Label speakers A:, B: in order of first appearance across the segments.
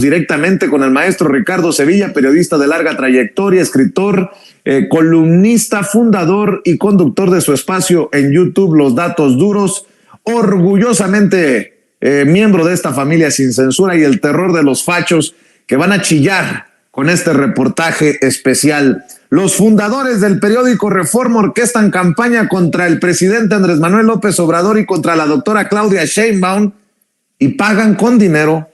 A: Directamente con el maestro Ricardo Sevilla, periodista de larga trayectoria, escritor, columnista, fundador y conductor de su espacio en YouTube, Los Datos Duros, orgullosamente miembro de esta familia sin censura y el terror de los fachos que van a chillar con este reportaje especial. Los fundadores del periódico Reforma orquestan campaña contra el presidente Andrés Manuel López Obrador y contra la doctora Claudia Sheinbaum y pagan con dinero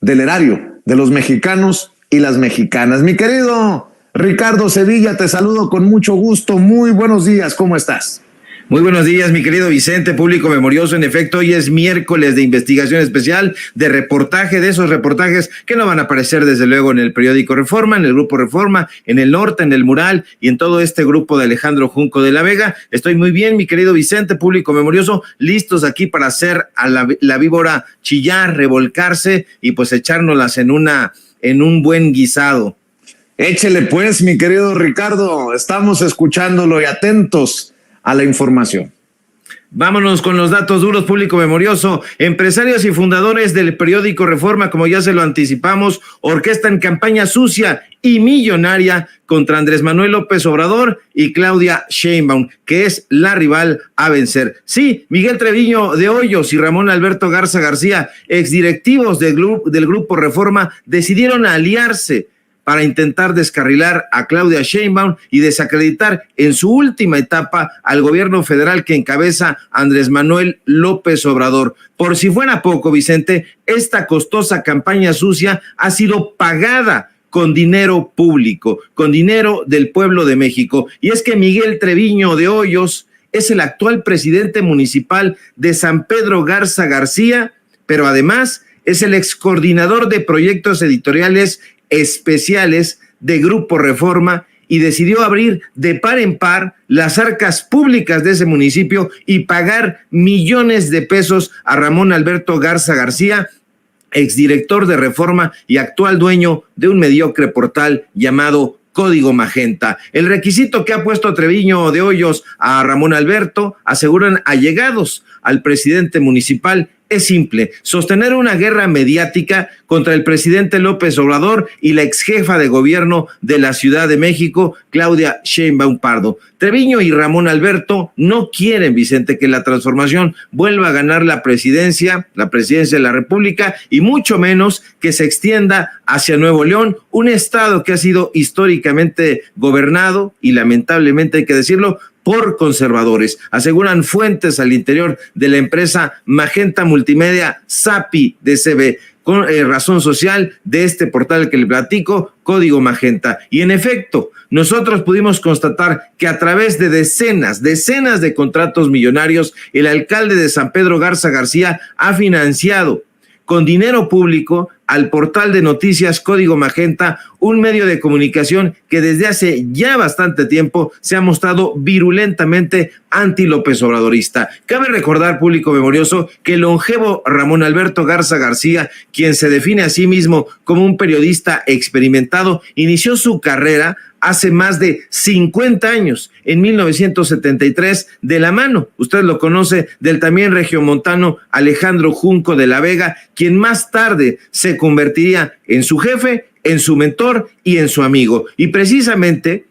A: del erario de los mexicanos y las mexicanas. Mi querido Ricardo Sevilla, te saludo con mucho gusto. Muy buenos días, ¿cómo estás?
B: Muy buenos días, mi querido Vicente, público memorioso. En efecto, hoy es miércoles de investigación especial, de reportaje, de esos reportajes que no van a aparecer desde luego en el periódico Reforma, en el grupo Reforma, en el Norte, en el Mural y en todo este grupo de Alejandro Junco de la Vega. Estoy muy bien, mi querido Vicente, público memorioso, listos aquí para hacer a la víbora chillar, revolcarse y pues echárnoslas en un buen guisado.
A: Échele pues, mi querido Ricardo, estamos escuchándolo y atentos a la información.
B: Vámonos con los datos duros, público memorioso. Empresarios y fundadores del periódico Reforma, como ya se lo anticipamos, orquestan campaña sucia y millonaria contra Andrés Manuel López Obrador y Claudia Sheinbaum, que es la rival a vencer. Sí, Miguel Treviño de Hoyos y Ramón Alberto Garza García, exdirectivos del grupo Reforma, decidieron aliarse para intentar descarrilar a Claudia Sheinbaum y desacreditar en su última etapa al gobierno federal que encabeza Andrés Manuel López Obrador. Por si fuera poco, Vicente, esta costosa campaña sucia ha sido pagada con dinero público, con dinero del pueblo de México. Y es que Miguel Treviño de Hoyos es el actual presidente municipal de San Pedro Garza García, pero además es el excoordinador de proyectos editoriales especiales de Grupo Reforma y decidió abrir de par en par las arcas públicas de ese municipio y pagar millones de pesos a Ramón Alberto Garza García, exdirector de Reforma y actual dueño de un mediocre portal llamado Código Magenta. El requisito que ha puesto Treviño de Hoyos a Ramón Alberto, aseguran allegados al presidente municipal, es simple: sostener una guerra mediática contra el presidente López Obrador y la exjefa de gobierno de la Ciudad de México, Claudia Sheinbaum Pardo. Treviño y Ramón Alberto no quieren, Vicente, que la transformación vuelva a ganar la presidencia de la República y mucho menos que se extienda hacia Nuevo León, un estado que ha sido históricamente gobernado y lamentablemente hay que decirlo, por conservadores. Aseguran fuentes al interior de la empresa Magenta Multimedia SAPI DCB, con razón social de este portal que le platico, Código Magenta. Y en efecto, nosotros pudimos constatar que a través de decenas de contratos millonarios, el alcalde de San Pedro Garza García ha financiado con dinero público al portal de noticias Código Magenta, un medio de comunicación que desde hace ya bastante tiempo se ha mostrado virulentamente anti-López Obradorista. Cabe recordar, público memorioso, que el longevo Ramón Alberto Garza García, quien se define a sí mismo como un periodista experimentado, inició su carrera hace más de 50 años, en 1973, de la mano, usted lo conoce, del también regiomontano Alejandro Junco de la Vega, quien más tarde se convertiría en su jefe, en su mentor y en su amigo. Y precisamente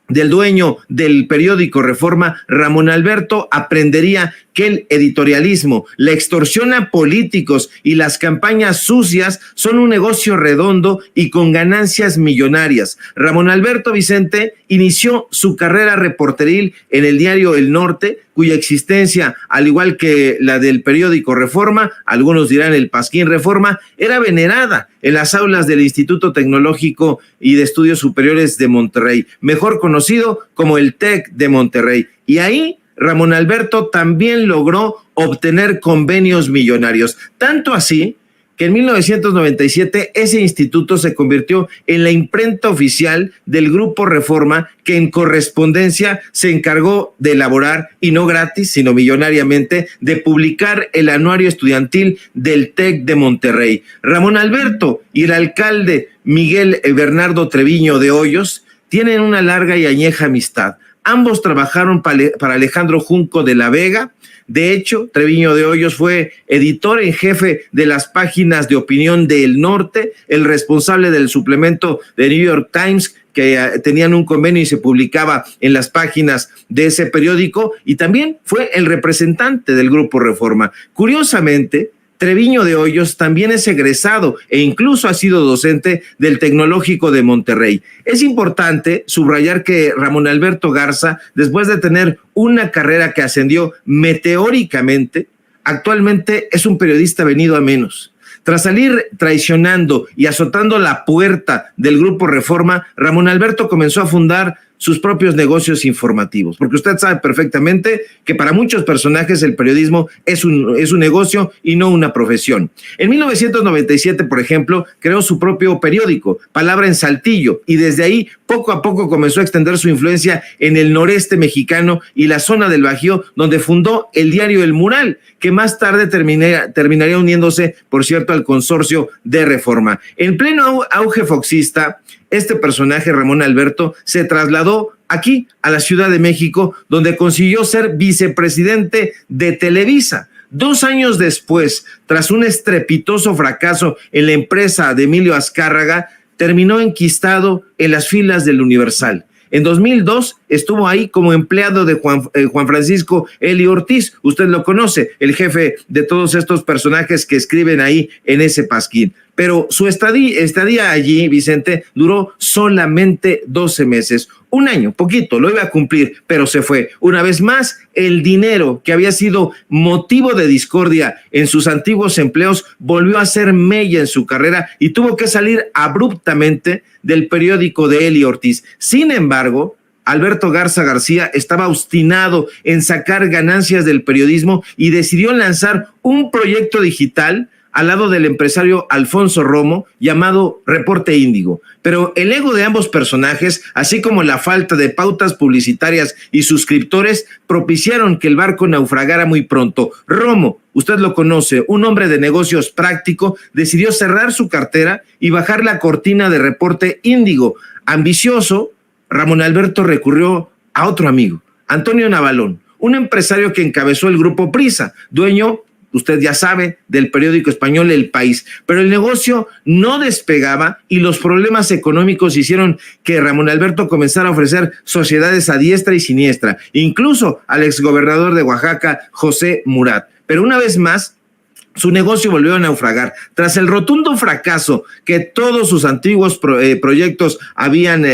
B: del dueño del periódico Reforma, Ramón Alberto, aprendería que el editorialismo, la extorsión a políticos y las campañas sucias son un negocio redondo y con ganancias millonarias. Ramón Alberto, Vicente, inició su carrera reporteril en el diario El Norte, cuya existencia, al igual que la del periódico Reforma, algunos dirán el Pasquín Reforma, era venerada en las aulas del Instituto Tecnológico y de Estudios Superiores de Monterrey, mejor conocido como el TEC de Monterrey. Y ahí Ramón Alberto también logró obtener convenios millonarios, tanto así que en 1997 ese instituto se convirtió en la imprenta oficial del Grupo Reforma, que en correspondencia se encargó de elaborar, y no gratis, sino millonariamente, de publicar el anuario estudiantil del TEC de Monterrey. Ramón Alberto y el alcalde Miguel Bernardo Treviño de Hoyos tienen una larga y añeja amistad. Ambos trabajaron para Alejandro Junco de la Vega, De hecho, Treviño de Hoyos fue editor en jefe de las páginas de opinión del Norte, el responsable del suplemento de New York Times, que tenían un convenio y se publicaba en las páginas de ese periódico, y también fue el representante del Grupo Reforma. Curiosamente, Treviño de Hoyos también es egresado e incluso ha sido docente del Tecnológico de Monterrey. Es importante subrayar que Ramón Alberto Garza, después de tener una carrera que ascendió meteóricamente, actualmente es un periodista venido a menos. Tras salir traicionando y azotando la puerta del Grupo Reforma, Ramón Alberto comenzó a fundar sus propios negocios informativos, porque usted sabe perfectamente que para muchos personajes el periodismo es un negocio y no una profesión. En 1997, por ejemplo, creó su propio periódico, Palabra en Saltillo, y desde ahí poco a poco comenzó a extender su influencia en el noreste mexicano y la zona del Bajío, donde fundó el diario El Mural, que más tarde terminaría uniéndose, por cierto, al consorcio de Reforma. En pleno auge foxista, este personaje, Ramón Alberto, se trasladó aquí a la Ciudad de México, donde consiguió ser vicepresidente de Televisa. 2 años después, tras un estrepitoso fracaso en la empresa de Emilio Azcárraga, terminó enquistado en las filas del Universal. En 2002 estuvo ahí como empleado de Juan Francisco Eli Ortiz. Usted lo conoce, el jefe de todos estos personajes que escriben ahí en ese pasquín. Pero su estadía allí, Vicente, duró solamente 12 meses. 1 año, poquito, lo iba a cumplir, pero se fue. Una vez más, el dinero que había sido motivo de discordia en sus antiguos empleos volvió a ser mella en su carrera y tuvo que salir abruptamente del periódico de Eli Ortiz. Sin embargo, Alberto Garza García estaba obstinado en sacar ganancias del periodismo y decidió lanzar un proyecto digital al lado del empresario Alfonso Romo, llamado Reporte Índigo. Pero el ego de ambos personajes, así como la falta de pautas publicitarias y suscriptores, propiciaron que el barco naufragara muy pronto. Romo, usted lo conoce, un hombre de negocios práctico, decidió cerrar su cartera y bajar la cortina de Reporte Índigo. Ambicioso, Ramón Alberto recurrió a otro amigo, Antonio Navalón, un empresario que encabezó el Grupo Prisa, dueño, usted ya sabe, del periódico español El País, pero el negocio no despegaba y los problemas económicos hicieron que Ramón Alberto comenzara a ofrecer sociedades a diestra y siniestra, incluso al exgobernador de Oaxaca, José Murat. Pero una vez más, su negocio volvió a naufragar. Tras el rotundo fracaso que todos sus antiguos proyectos habían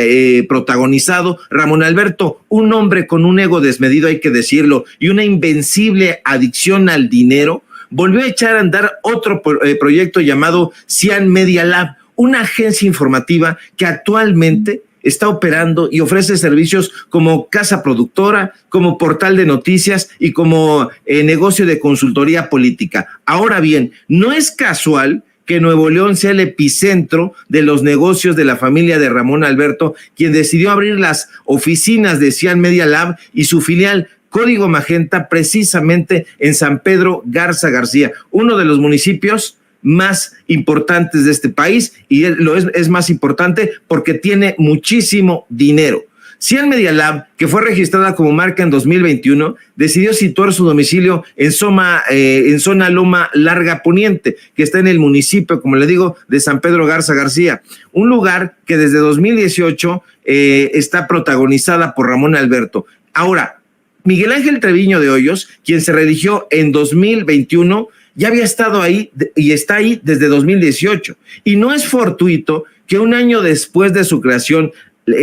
B: protagonizado, Ramón Alberto, un hombre con un ego desmedido, hay que decirlo, y una invencible adicción al dinero, volvió a echar a andar otro proyecto llamado Cian Media Lab, una agencia informativa que actualmente está operando y ofrece servicios como casa productora, como portal de noticias y como negocio de consultoría política. Ahora bien, no es casual que Nuevo León sea el epicentro de los negocios de la familia de Ramón Alberto, quien decidió abrir las oficinas de Cian Media Lab y su filial Código Magenta precisamente en San Pedro Garza García, uno de los municipios más importantes de este país, y es más importante porque tiene muchísimo dinero. Cian Media Lab, que fue registrada como marca en 2021, decidió situar su domicilio en zona Loma Larga Poniente, que está en el municipio, como le digo, de San Pedro Garza García, un lugar que desde 2018 está protagonizada por Ramón Alberto. Ahora, Miguel Ángel Treviño de Hoyos, quien se reeligió en 2021, ya había estado ahí y está ahí desde 2018. Y no es fortuito que 1 año después de su creación,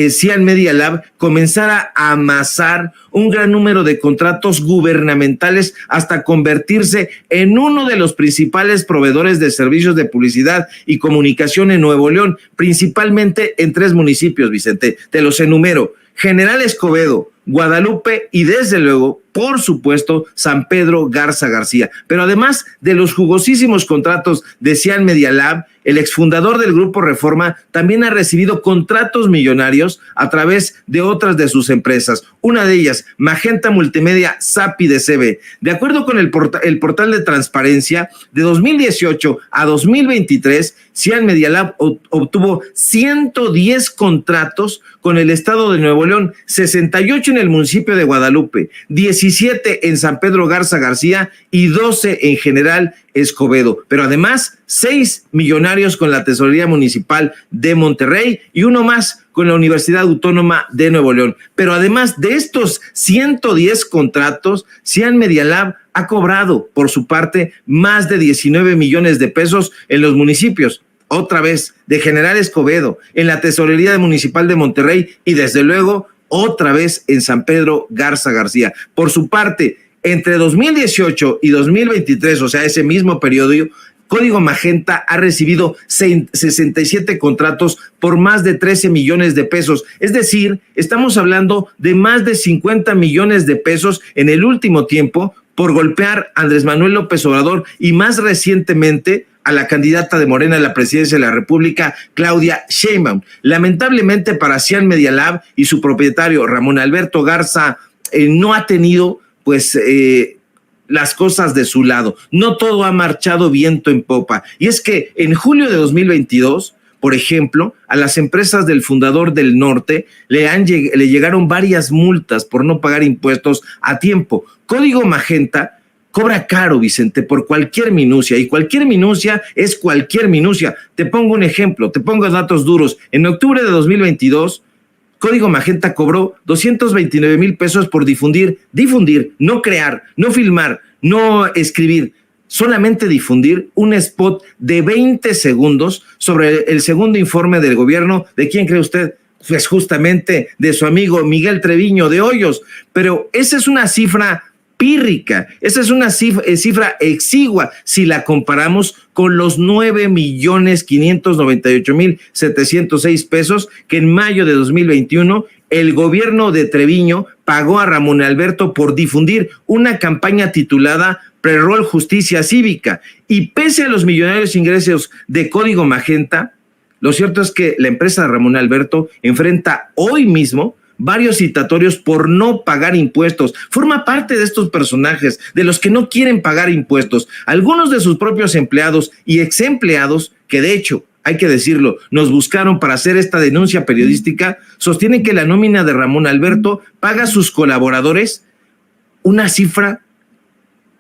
B: Cian Media Lab comenzara a amasar un gran número de contratos gubernamentales hasta convertirse en uno de los principales proveedores de servicios de publicidad y comunicación en Nuevo León, principalmente en 3 municipios, Vicente. Te los enumero: General Escobedo, Guadalupe y desde luego, por supuesto, San Pedro Garza García. Pero además de los jugosísimos contratos de Cian Media Lab, el exfundador del Grupo Reforma también ha recibido contratos millonarios a través de otras de sus empresas. Una de ellas, Magenta Multimedia SAPI de CB. De acuerdo con el portal de transparencia, de 2018 a 2023, Cian Media Lab obtuvo 110 contratos con el estado de Nuevo León, 68 en el municipio de Guadalupe, 19 17 en San Pedro Garza García y 12 en General Escobedo. Pero además, 6 millonarios con la Tesorería Municipal de Monterrey y uno más con la Universidad Autónoma de Nuevo León. Pero además de estos 110 contratos, Cian Media Lab ha cobrado por su parte más de 19 millones de pesos en los municipios. Otra vez, de General Escobedo, en la Tesorería Municipal de Monterrey y desde luego otra vez en San Pedro Garza García. Por su parte, entre 2018 y 2023, o sea, ese mismo periodo, Código Magenta ha recibido 67 contratos por más de 13 millones de pesos. Es decir, estamos hablando de más de 50 millones de pesos en el último tiempo por golpear a Andrés Manuel López Obrador y más recientemente a la candidata de Morena a la presidencia de la República, Claudia Sheinbaum. Lamentablemente para Cian Media Lab y su propietario Ramón Alberto Garza no ha tenido las cosas de su lado. No todo ha marchado viento en popa. Y es que en julio de 2022, por ejemplo, a las empresas del Fundador del Norte le llegaron varias multas por no pagar impuestos a tiempo. Código Magenta cobra caro, Vicente, por cualquier minucia, y cualquier minucia es cualquier minucia. Te pongo un ejemplo, te pongo datos duros. En octubre de 2022, Código Magenta cobró 229 mil pesos por difundir, no crear, no filmar, no escribir, solamente difundir un spot de 20 segundos sobre el segundo informe del gobierno. ¿De quién cree usted? Pues justamente de su amigo Miguel Treviño de Hoyos. Pero esa es una cifra pírrica, esa es una cifra exigua si la comparamos con los 9,598,706 pesos que en mayo de 2021 el gobierno de Treviño pagó a Ramón Alberto por difundir una campaña titulada Prerol Justicia Cívica. Y pese a los millonarios ingresos de Código Magenta, lo cierto es que la empresa de Ramón Alberto enfrenta hoy mismo varios citatorios por no pagar impuestos. Forma parte de estos personajes, de los que no quieren pagar impuestos. Algunos de sus propios empleados y exempleados, que de hecho, hay que decirlo, nos buscaron para hacer esta denuncia periodística, sostienen que la nómina de Ramón Alberto paga a sus colaboradores una cifra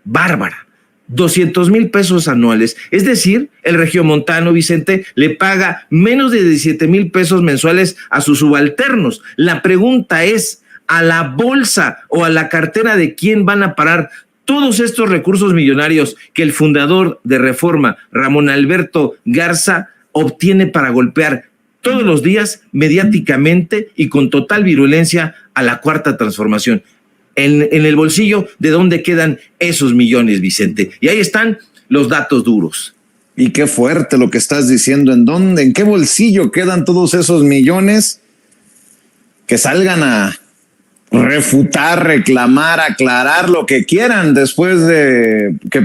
B: bárbara. 200,000 pesos anuales. Es decir, el regiomontano, Vicente, le paga menos de 17,000 pesos mensuales a sus subalternos. La pregunta es, ¿a la bolsa o a la cartera de quién van a parar todos estos recursos millonarios que el fundador de Reforma, Ramón Alberto Garza, obtiene para golpear todos los días mediáticamente y con total virulencia a la Cuarta Transformación? En el bolsillo de dónde quedan esos millones, Vicente. Y ahí están los datos duros.
A: Y qué fuerte lo que estás diciendo. ¿En qué bolsillo quedan todos esos millones? Que salgan a refutar, reclamar, aclarar lo que quieran después de que